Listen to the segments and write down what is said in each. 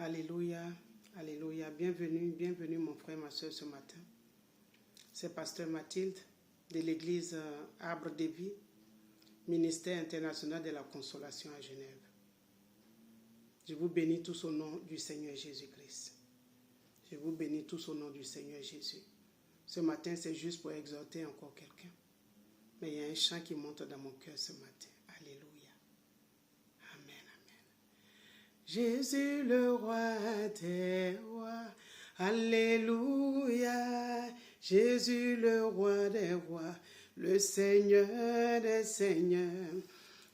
Alléluia, alléluia. Bienvenue mon frère, ma soeur ce matin. C'est Pasteur Mathilde de l'église Arbre de Vie, ministère international de la consolation à Genève. Je vous bénis tous au nom du Seigneur Jésus-Christ. Je vous bénis tous au nom du Seigneur Jésus. Ce matin, c'est juste pour exhorter encore quelqu'un. Mais il y a un chant qui monte dans mon cœur ce matin. Alléluia. Amen, amen. Jésus le roi des rois. Alléluia. Jésus le roi des rois. Le Seigneur des seigneurs.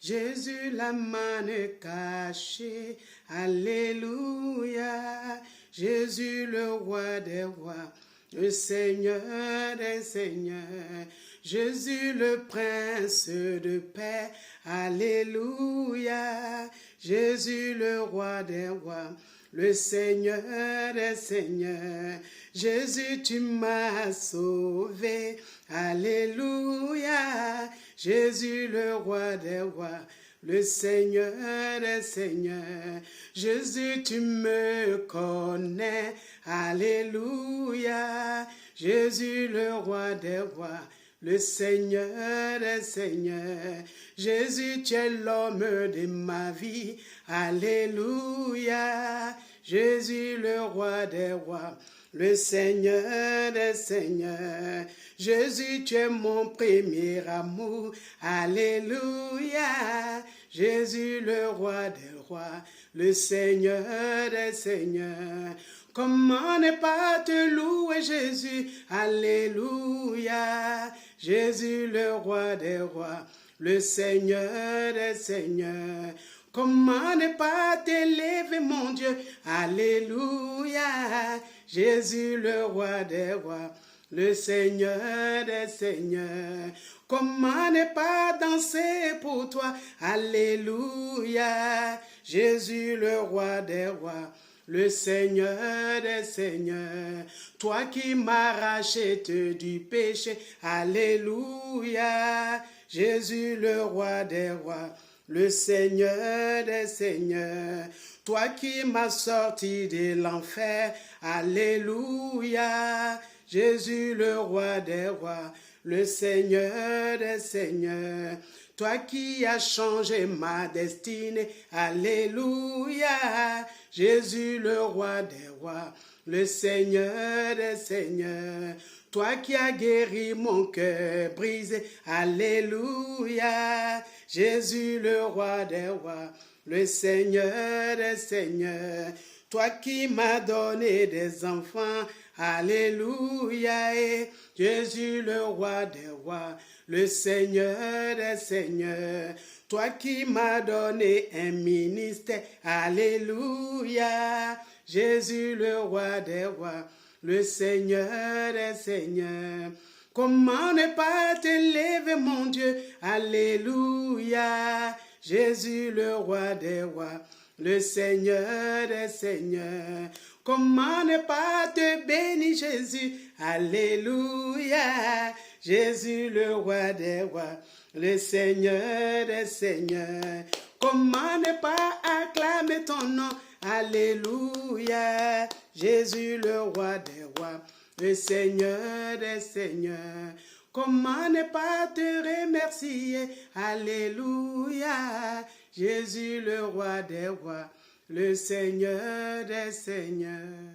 Jésus la manne cachée. Alléluia. Jésus le roi des rois. Le Seigneur des seigneurs, Jésus le prince de paix, alléluia, Jésus le roi des rois, le Seigneur des seigneurs, Jésus tu m'as sauvé, alléluia, Jésus le roi des rois, le Seigneur des seigneurs, Jésus tu me connais, alléluia, Jésus le roi des rois, le Seigneur des seigneurs, Jésus tu es l'homme de ma vie, alléluia, Jésus le roi des rois, le Seigneur des seigneurs, Jésus tu es mon premier amour, alléluia, Jésus le roi des rois, le Seigneur des seigneurs, comment ne pas te louer Jésus, alléluia, Jésus le roi des rois, le Seigneur des seigneurs, comment ne pas t'élever mon Dieu, alléluia, Jésus le roi des rois, le Seigneur des seigneurs, comment ne pas danser pour toi, alléluia, Jésus le roi des rois, le Seigneur des seigneurs, toi qui m'as racheté du péché, alléluia, Jésus le roi des rois, le Seigneur des seigneurs, toi qui m'as sorti de l'enfer, alléluia, Jésus le roi des rois, le Seigneur des seigneurs, toi qui as changé ma destinée, alléluia, Jésus le roi des rois, le Seigneur des seigneurs, toi qui as guéri mon cœur brisé, alléluia, Jésus le roi des rois, le Seigneur des seigneurs, toi qui m'as donné des enfants, alléluia, et Jésus le roi des rois, le Seigneur des seigneurs, toi qui m'as donné un ministère, alléluia, Jésus le roi des rois, le Seigneur des seigneurs, comment ne pas t'élever mon Dieu, alléluia, Jésus le roi des rois, le Seigneur des seigneurs, comment ne pas te bénir Jésus, alléluia, Jésus le roi des rois, le Seigneur des seigneurs, comment ne pas acclamer ton nom, alléluia, Jésus le roi des rois, le Seigneur des seigneurs, comment ne pas te remercier, alléluia, Jésus le roi des rois, le Seigneur des seigneurs.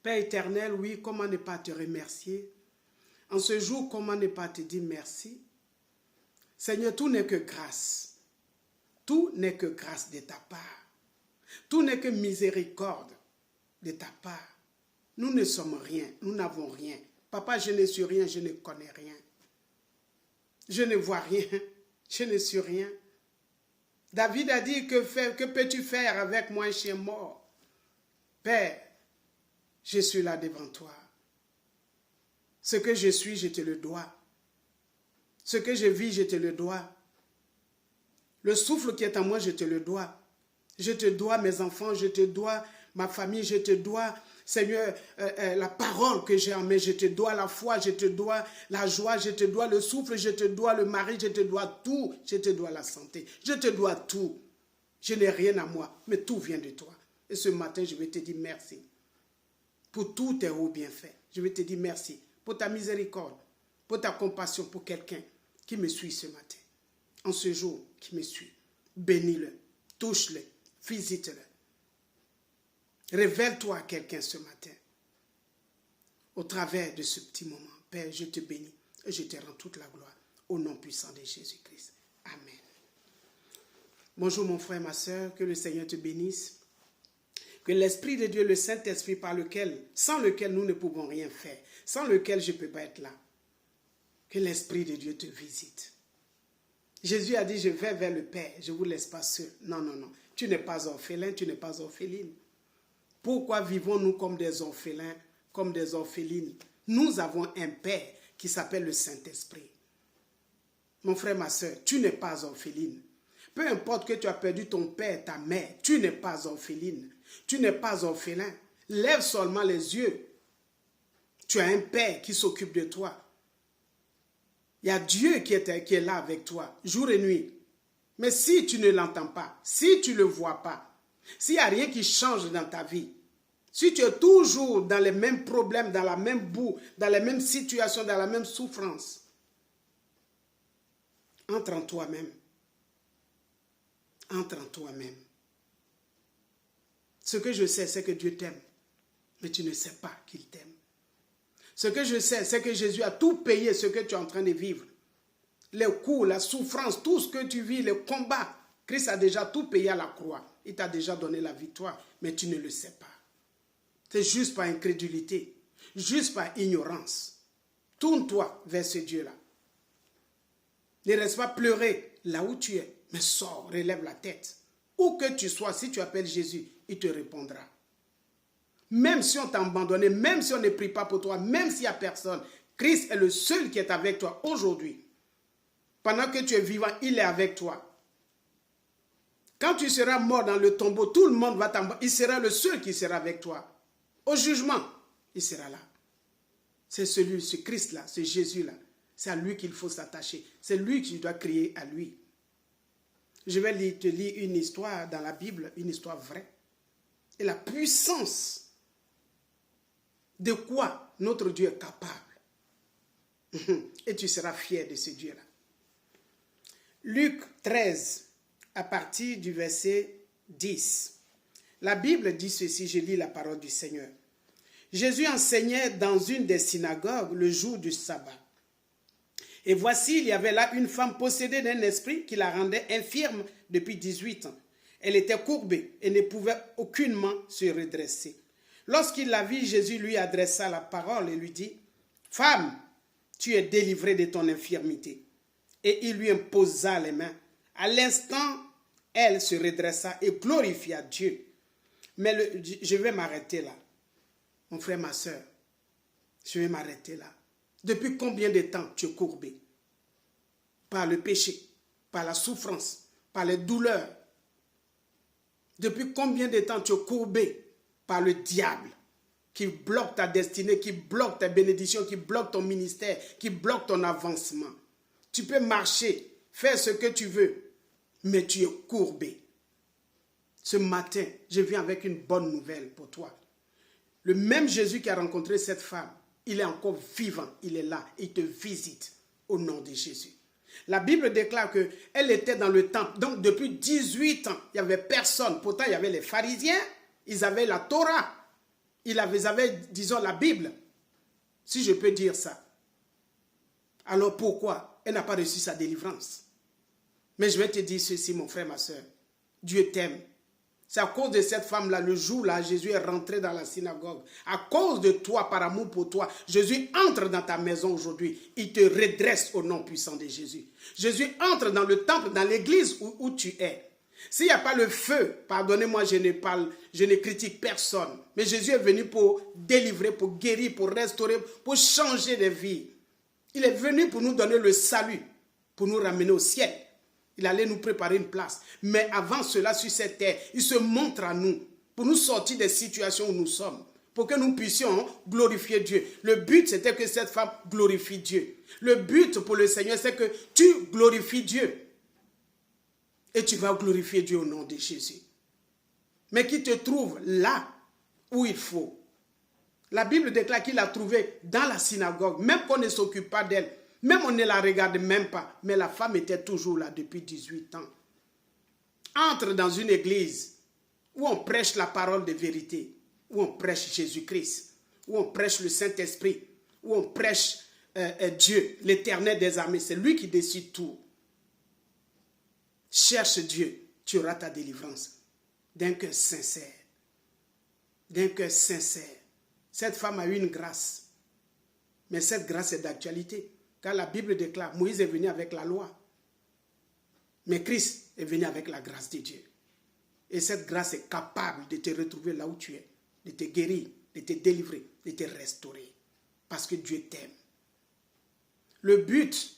Père éternel, oui, comment ne pas te remercier? En ce jour, comment ne pas te dire merci? Seigneur, tout n'est que grâce. Tout n'est que grâce de ta part. Tout n'est que miséricorde de ta part. Nous ne sommes rien, nous n'avons rien. Papa, je ne suis rien, je ne connais rien. Je ne vois rien, je ne suis rien. David a dit, que peux-tu faire avec moi, un chien mort? Père, je suis là devant toi. Ce que je suis, je te le dois. Ce que je vis, je te le dois. Le souffle qui est en moi, je te le dois. Je te dois mes enfants, je te dois ma famille, je te dois, Seigneur, la parole que j'ai en main, je te dois la foi, je te dois la joie, je te dois le souffle, je te dois le mari, je te dois tout, je te dois la santé, je te dois tout. Je n'ai rien à moi, mais tout vient de toi. Et ce matin, je vais te dire merci pour tous tes hauts bienfaits. Je vais te dire merci pour ta miséricorde, pour ta compassion pour quelqu'un qui me suit ce matin. En ce jour qui me suit, bénis-le, touche-le, visite-le. Révèle-toi à quelqu'un ce matin. Au travers de ce petit moment, Père, je te bénis et je te rends toute la gloire. Au nom puissant de Jésus-Christ. Amen. Bonjour mon frère, ma soeur, que le Seigneur te bénisse. Que l'Esprit de Dieu, le Saint-Esprit sans lequel nous ne pouvons rien faire, sans lequel je ne peux pas être là, que l'Esprit de Dieu te visite. Jésus a dit, je vais vers le Père, je ne vous laisse pas seul. Non, non, non, tu n'es pas orphelin, tu n'es pas orpheline. Pourquoi vivons-nous comme des orphelins, comme des orphelines? Nous avons un Père qui s'appelle le Saint-Esprit. Mon frère, ma soeur, tu n'es pas orpheline. Peu importe que tu as perdu ton père, ta mère, tu n'es pas orpheline. Tu n'es pas orphelin. Lève seulement les yeux. Tu as un Père qui s'occupe de toi. Il y a Dieu qui est là avec toi, jour et nuit. Mais si tu ne l'entends pas, si tu ne le vois pas, s'il n'y a rien qui change dans ta vie, si tu es toujours dans les mêmes problèmes, dans la même boue, dans les mêmes situations, dans la même souffrance, entre en toi-même. Entre en toi-même. Ce que je sais, c'est que Dieu t'aime, mais tu ne sais pas qu'il t'aime. Ce que je sais, c'est que Jésus a tout payé ce que tu es en train de vivre. Les coups, la souffrance, tout ce que tu vis, les combats. Christ a déjà tout payé à la croix. Il t'a déjà donné la victoire, mais tu ne le sais pas. C'est juste par incrédulité, juste par ignorance. Tourne-toi vers ce Dieu-là. Ne reste pas pleurer là où tu es, mais sors, relève la tête. Où que tu sois, si tu appelles Jésus, il te répondra. Même si on t'a abandonné, même si on ne prie pas pour toi, même s'il n'y a personne, Christ est le seul qui est avec toi aujourd'hui. Pendant que tu es vivant, il est avec toi. Quand tu seras mort dans le tombeau, tout le monde va t'embarquer. Il sera le seul qui sera avec toi. Au jugement, il sera là. C'est ce Christ-là, ce Jésus-là. C'est à lui qu'il faut s'attacher. C'est lui qui doit crier à lui. Je vais te lire une histoire dans la Bible, une histoire vraie. Et la puissance de quoi notre Dieu est capable. Et tu seras fier de ce Dieu-là. Luc 13, à partir du verset 10. La Bible dit ceci, je lis la parole du Seigneur. Jésus enseignait dans une des synagogues le jour du sabbat. Et voici, il y avait là une femme possédée d'un esprit qui la rendait infirme depuis 18 ans. Elle était courbée et ne pouvait aucunement se redresser. Lorsqu'il la vit, Jésus lui adressa la parole et lui dit, « Femme, tu es délivrée de ton infirmité. » Et il lui imposa les mains. À l'instant, elle se redressa et glorifia Dieu. Mais je vais m'arrêter là. Mon frère, ma soeur, je vais m'arrêter là. Depuis combien de temps tu es courbé? Par le péché, par la souffrance, par les douleurs. Depuis combien de temps tu es courbé par le diable qui bloque ta destinée, qui bloque ta bénédiction, qui bloque ton ministère, qui bloque ton avancement? Tu peux marcher, faire ce que tu veux, mais tu es courbé. Ce matin, je viens avec une bonne nouvelle pour toi. Le même Jésus qui a rencontré cette femme, il est encore vivant, il est là, il te visite au nom de Jésus. La Bible déclare qu'elle était dans le temple, donc depuis 18 ans, il n'y avait personne. Pourtant, il y avait les pharisiens, ils avaient la Torah, ils avaient, disons, la Bible, si je peux dire ça. Alors pourquoi elle n'a pas reçu sa délivrance? Mais je vais te dire ceci, mon frère, ma soeur, Dieu t'aime. C'est à cause de cette femme-là, le jour-là, Jésus est rentré dans la synagogue. À cause de toi, par amour pour toi, Jésus entre dans ta maison aujourd'hui. Il te redresse au nom puissant de Jésus. Jésus entre dans le temple, dans l'église où tu es. S'il n'y a pas le feu, pardonnez-moi, je ne critique personne. Mais Jésus est venu pour délivrer, pour guérir, pour restaurer, pour changer des vies. Il est venu pour nous donner le salut, pour nous ramener au ciel. Il allait nous préparer une place. Mais avant cela, sur cette terre, il se montre à nous pour nous sortir des situations où nous sommes, pour que nous puissions glorifier Dieu. Le but, c'était que cette femme glorifie Dieu. Le but pour le Seigneur, c'est que tu glorifies Dieu. Et tu vas glorifier Dieu au nom de Jésus. mais qui te trouve là où il faut. La Bible déclare qu'il l'a trouvée dans la synagogue, même qu'on ne s'occupe pas d'elle, même on ne la regarde même pas, mais la femme était toujours là depuis 18 ans. Entre dans une église où on prêche la parole de vérité, où on prêche Jésus-Christ, où on prêche le Saint-Esprit, où on prêche Dieu, l'Éternel des armées. C'est lui qui décide tout. Cherche Dieu, tu auras ta délivrance. D'un cœur sincère. D'un cœur sincère. Cette femme a eu une grâce. Mais cette grâce est d'actualité. Car la Bible déclare, Moïse est venu avec la loi. Mais Christ est venu avec la grâce de Dieu. Et cette grâce est capable de te retrouver là où tu es, de te guérir, de te délivrer, de te restaurer. Parce que Dieu t'aime. Le but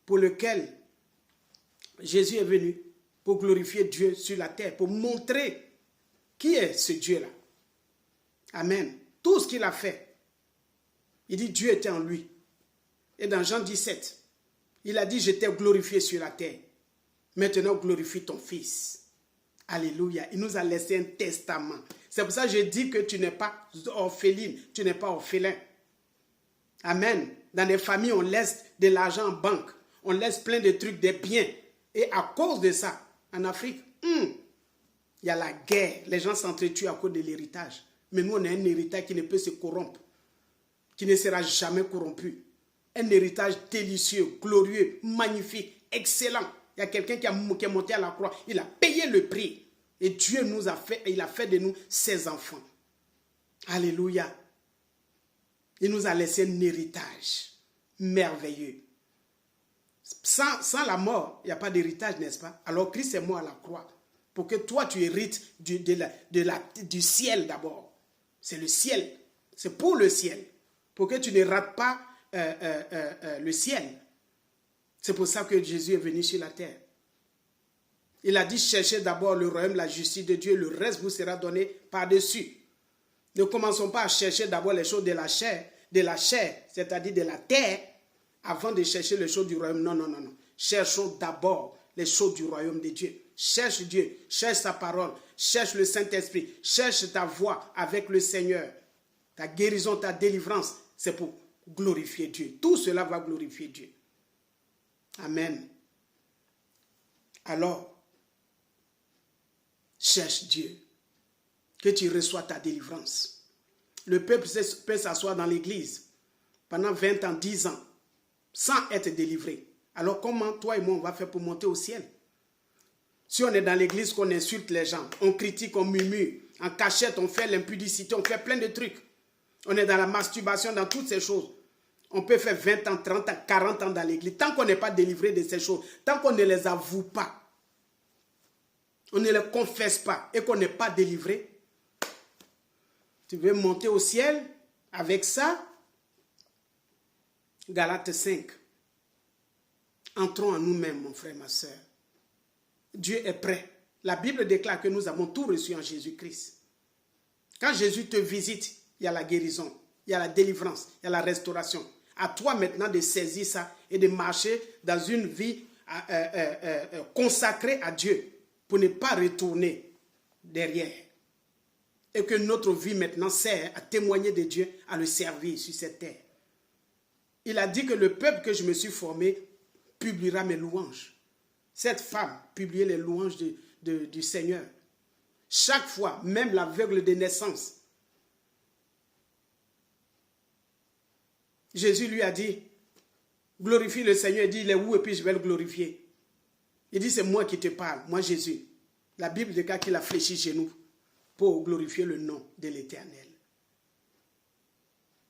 pour lequel Jésus est venu, pour glorifier Dieu sur la terre, pour montrer qui est ce Dieu-là. Amen. Tout ce qu'il a fait, il dit Dieu était en lui. Et dans Jean 17, il a dit, je t'ai glorifié sur la terre. Maintenant, glorifie ton Fils. Alléluia. Il nous a laissé un testament. C'est pour ça que je dis que tu n'es pas orpheline, tu n'es pas orphelin. Amen. Dans les familles, on laisse de l'argent en banque. On laisse plein de trucs, des biens. Et à cause de ça, en Afrique, il y a la guerre. Les gens s'entretuent à cause de l'héritage. Mais nous, on a un héritage qui ne peut se corrompre. Qui ne sera jamais corrompu. Un héritage délicieux, glorieux, magnifique, excellent. Il y a quelqu'un qui est monté à la croix. Il a payé le prix. Et Dieu nous a fait, il a fait de nous ses enfants. Alléluia. Il nous a laissé un héritage merveilleux. Sans la mort, il n'y a pas d'héritage, n'est-ce pas? Alors Christ est mort à la croix. Pour que toi, tu hérites du ciel d'abord. C'est le ciel. C'est pour le ciel. Pour que tu ne rates pas le ciel. C'est pour ça que Jésus est venu sur la terre. Il a dit, cherchez d'abord le royaume, la justice de Dieu, le reste vous sera donné par-dessus. Ne commençons pas à chercher d'abord les choses de la chair, c'est-à-dire de la terre, avant de chercher les choses du royaume. Non, non, non, non. Cherchons d'abord les choses du royaume de Dieu. Cherche Dieu, cherche sa parole, cherche le Saint-Esprit, cherche ta voix avec le Seigneur. Ta guérison, ta délivrance, c'est pour glorifier Dieu. Tout cela va glorifier Dieu. Amen. Alors, cherche Dieu, que tu reçois ta délivrance. Le peuple peut s'asseoir dans l'église pendant 20 ans, 10 ans, sans être délivré. Alors comment toi et moi on va faire pour monter au ciel? Si on est dans l'église, qu'on insulte les gens, on critique, on murmure, en cachette, on fait l'impudicité, on fait plein de trucs. On est dans la masturbation, dans toutes ces choses. On peut faire 20 ans, 30 ans, 40 ans dans l'église. Tant qu'on n'est pas délivré de ces choses, tant qu'on ne les avoue pas, on ne les confesse pas et qu'on n'est pas délivré, tu veux monter au ciel avec ça? Galates 5. Entrons en nous-mêmes, mon frère, ma soeur. Dieu est prêt. La Bible déclare que nous avons tout reçu en Jésus-Christ. Quand Jésus te visite, il y a la guérison, il y a la délivrance, il y a la restauration. À toi maintenant de saisir ça et de marcher dans une vie consacrée à Dieu pour ne pas retourner derrière. Et que notre vie maintenant sert à témoigner de Dieu, à le servir sur cette terre. Il a dit que le peuple que je me suis formé publiera mes louanges. Cette femme publiait les louanges du Seigneur. Chaque fois, même l'aveugle de naissance, Jésus lui a dit, glorifie le Seigneur. Il dit, il est où et puis je vais le glorifier. Il dit, c'est moi qui te parle, moi Jésus. La Bible déclare qu'il a fléchi chez nous pour glorifier le nom de l'Éternel.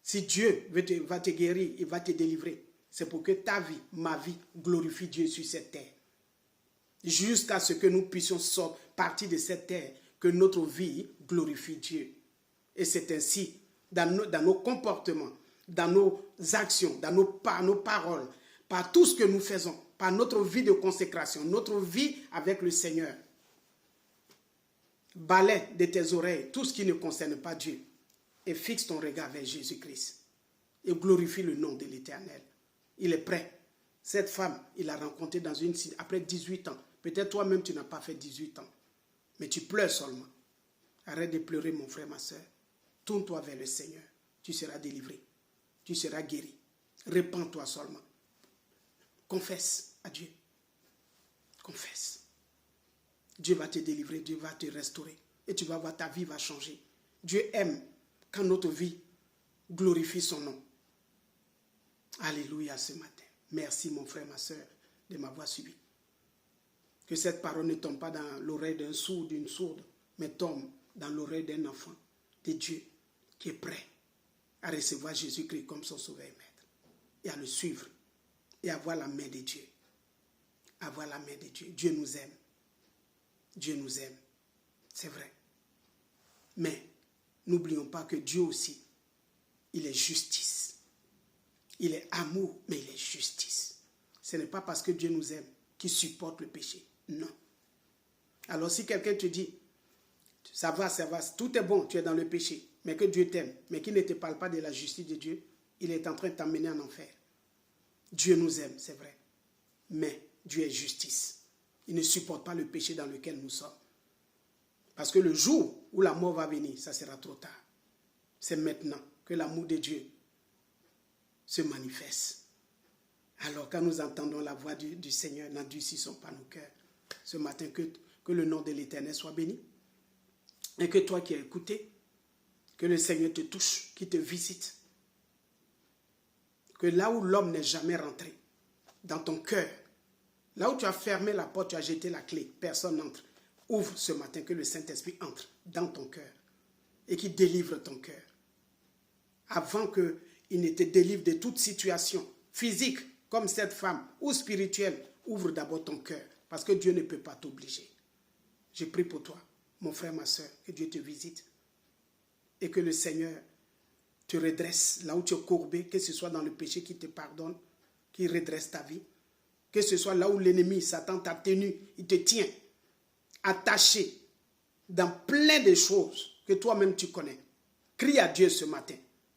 Si Dieu va te guérir, il va te délivrer. C'est pour que ta vie, ma vie, glorifie Dieu sur cette terre. Jusqu'à ce que nous puissions partir de cette terre, que notre vie glorifie Dieu. Et c'est ainsi, dans nos comportements, dans nos actions, dans nos paroles, par tout ce que nous faisons, par notre vie de consécration, notre vie avec le Seigneur. Balaie de tes oreilles tout ce qui ne concerne pas Dieu et fixe ton regard vers Jésus-Christ et glorifie le nom de l'Éternel. Il est prêt. Cette femme, il l'a rencontrée dans après 18 ans. Peut-être toi-même, tu n'as pas fait 18 ans, mais tu pleures seulement. Arrête de pleurer, mon frère, ma soeur. Tourne-toi vers le Seigneur. Tu seras délivré. Tu seras guéri. Répands-toi seulement. Confesse à Dieu. Confesse. Dieu va te délivrer, Dieu va te restaurer. Et tu vas voir, ta vie va changer. Dieu aime quand notre vie glorifie son nom. Alléluia ce matin. Merci mon frère, ma soeur, de m'avoir suivi. Que cette parole ne tombe pas dans l'oreille d'un sourd, d'une sourde, mais tombe dans l'oreille d'un enfant de Dieu qui est prêt à recevoir Jésus-Christ comme son sauveur et maître. Et à le suivre. Et à voir la main de Dieu. À voir la main de Dieu. Dieu nous aime. Dieu nous aime. C'est vrai. Mais n'oublions pas que Dieu aussi, il est justice. Il est amour, mais il est justice. Ce n'est pas parce que Dieu nous aime qu'il supporte le péché. Non. Alors si quelqu'un te dit, ça va, tout est bon, tu es dans le péché, mais que Dieu t'aime, mais qu'il ne te parle pas de la justice de Dieu, il est en train de t'emmener en enfer. Dieu nous aime, c'est vrai. Mais Dieu est justice. Il ne supporte pas le péché dans lequel nous sommes. Parce que le jour où la mort va venir, ça sera trop tard. C'est maintenant que l'amour de Dieu se manifeste. Alors quand nous entendons la voix du Seigneur, n'endurcissons pas nos cœurs. Ce matin, que le nom de l'Éternel soit béni. Et que toi qui as écouté, que le Seigneur te touche, qu'il te visite. Que là où l'homme n'est jamais rentré, dans ton cœur, là où tu as fermé la porte, tu as jeté la clé, personne n'entre. Ouvre ce matin, que le Saint-Esprit entre dans ton cœur et qu'il délivre ton cœur. Avant qu'il ne te délivre de toute situation physique, comme cette femme, ou spirituelle, ouvre d'abord ton cœur, parce que Dieu ne peut pas t'obliger. Je prie pour toi, mon frère, ma soeur, que Dieu te visite et que le Seigneur te redresse là où tu es courbé, que ce soit dans le péché qui te pardonne, qui redresse ta vie, que ce soit là où l'ennemi, Satan, t'a tenu, il te tient attaché dans plein de choses que toi-même tu connais. Crie à Dieu ce matin,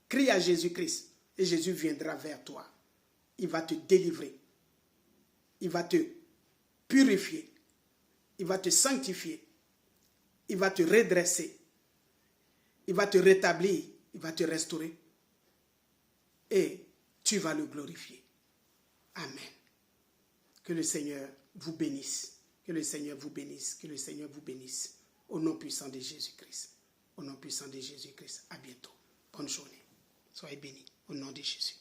crie à Jésus-Christ et Jésus viendra vers toi. Il va te délivrer, il va te purifier, il va te sanctifier, il va te redresser, il va te rétablir, il va te restaurer et tu vas le glorifier. Amen. Que le Seigneur vous bénisse, que le Seigneur vous bénisse, que le Seigneur vous bénisse. Au nom puissant de Jésus-Christ. Au nom puissant de Jésus-Christ. À bientôt. Bonne journée. Soyez bénis. Au nom de Jésus.